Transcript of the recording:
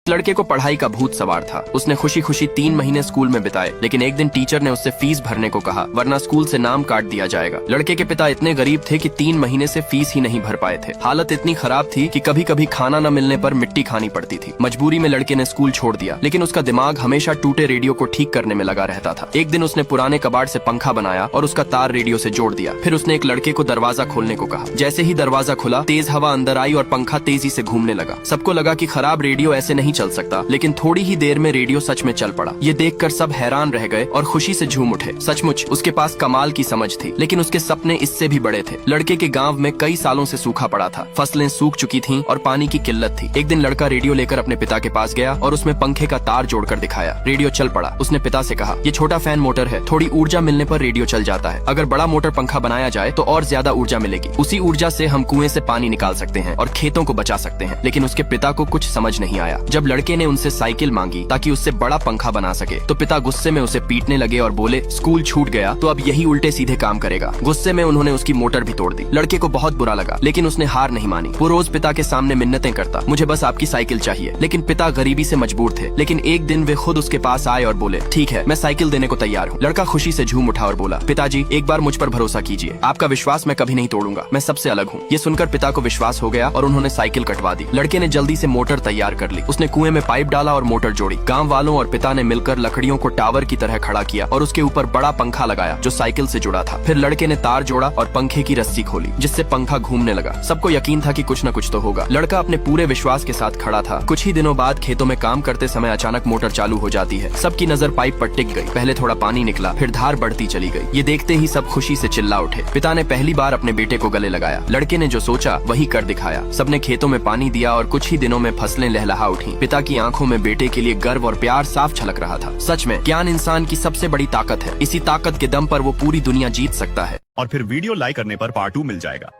लड़के को पढ़ाई का भूत सवार था। उसने खुशी खुशी 3 महीने स्कूल में बिताए, लेकिन एक दिन टीचर ने उससे फीस भरने को कहा, वरना स्कूल से नाम काट दिया जाएगा। लड़के के पिता इतने गरीब थे कि 3 महीने से फीस ही नहीं भर पाए थे। हालत इतनी खराब थी कि कभी कभी खाना न मिलने पर मिट्टी खानी पड़ती थी। मजबूरी में लड़के ने स्कूल छोड़ दिया, लेकिन उसका दिमाग हमेशा टूटे रेडियो को ठीक करने में लगा रहता था। एक दिन उसने पुराने कबाड़ से पंखा बनाया और उसका तार रेडियो से जोड़ दिया। फिर उसने एक लड़के को दरवाजा खोलने को कहा। जैसे ही दरवाजा खुला, तेज हवा अंदर आई और पंखा तेजी से घूमने लगा। सबको लगा कि खराब रेडियो ऐसे नहीं चल सकता, लेकिन थोड़ी ही देर में रेडियो सच में चल पड़ा। ये देखकर सब हैरान रह गए और खुशी से झूम उठे। सचमुच उसके पास कमाल की समझ थी, लेकिन उसके सपने इससे भी बड़े थे। लड़के के गांव में कई सालों से सूखा पड़ा था, फसलें सूख चुकी थीं और पानी की किल्लत थी। एक दिन लड़का रेडियो लेकर अपने पिता के पास गया और उसमें पंखे का तार जोड़कर दिखाया। रेडियो चल पड़ा। उसने पिता से कहा, ये छोटा फैन मोटर है, थोड़ी ऊर्जा मिलने पर रेडियो चल जाता है। अगर बड़ा मोटर पंखा बनाया जाए तो और ज्यादा ऊर्जा मिलेगी। उसी ऊर्जा से हम कुएं से पानी निकाल सकते हैं और खेतों को बचा सकते हैं। लेकिन उसके पिता को कुछ समझ नहीं आया। जब लड़के ने उनसे साइकिल मांगी ताकि उससे बड़ा पंखा बना सके, तो पिता गुस्से में उसे पीटने लगे और बोले, स्कूल छूट गया तो अब यही उल्टे सीधे काम करेगा। गुस्से में उन्होंने उसकी मोटर भी तोड़ दी। लड़के को बहुत बुरा लगा, लेकिन उसने हार नहीं मानी। वो रोज पिता के सामने मिन्नतें करता, मुझे बस आपकी साइकिल चाहिए। लेकिन पिता गरीबी से मजबूर थे। लेकिन एक दिन वे खुद उसके पास आए और बोले, ठीक है, मैं साइकिल देने को तैयार हूँ। लड़का खुशी से झूम उठा और बोला, पिताजी एक बार मुझ पर भरोसा कीजिए, आपका विश्वास मैं कभी नहीं तोड़ूंगा, मैं सबसे अलग हूँ। ये सुनकर पिता को विश्वास हो गया और उन्होंने साइकिल कटवा दी। लड़के ने जल्दी से मोटर तैयार कर ली। उसने कुएं में पाइप डाला और मोटर जोड़ी। गाँव वालों और पिता ने मिलकर लकड़ियों को टावर की तरह खड़ा किया और उसके ऊपर बड़ा पंखा लगाया जो साइकिल से जुड़ा था। फिर लड़के ने तार जोड़ा और पंखे की रस्सी खोली, जिससे पंखा घूमने लगा। सबको यकीन था कि कुछ न कुछ तो होगा। लड़का अपने पूरे विश्वास के साथ खड़ा था। कुछ ही दिनों बाद खेतों में काम करते समय अचानक मोटर चालू हो जाती है। सबकी नजर पाइप पर टिक गई। पहले थोड़ा पानी निकला, फिर धार बढ़ती चली गई। ये देखते ही सब खुशी से चिल्ला उठे। पिता ने पहली बार अपने बेटे को गले लगाया। लड़के ने जो सोचा वही कर दिखाया। सबने खेतों में पानी दिया और कुछ ही दिनों में फसलें लहलहा उठी। पिता की आंखों में बेटे के लिए गर्व और प्यार साफ छलक रहा था। सच में ज्ञान इंसान की सबसे बड़ी ताकत है। इसी ताकत के दम पर वो पूरी दुनिया जीत सकता है। और फिर वीडियो लाइक करने पर पार्ट 2 मिल जाएगा।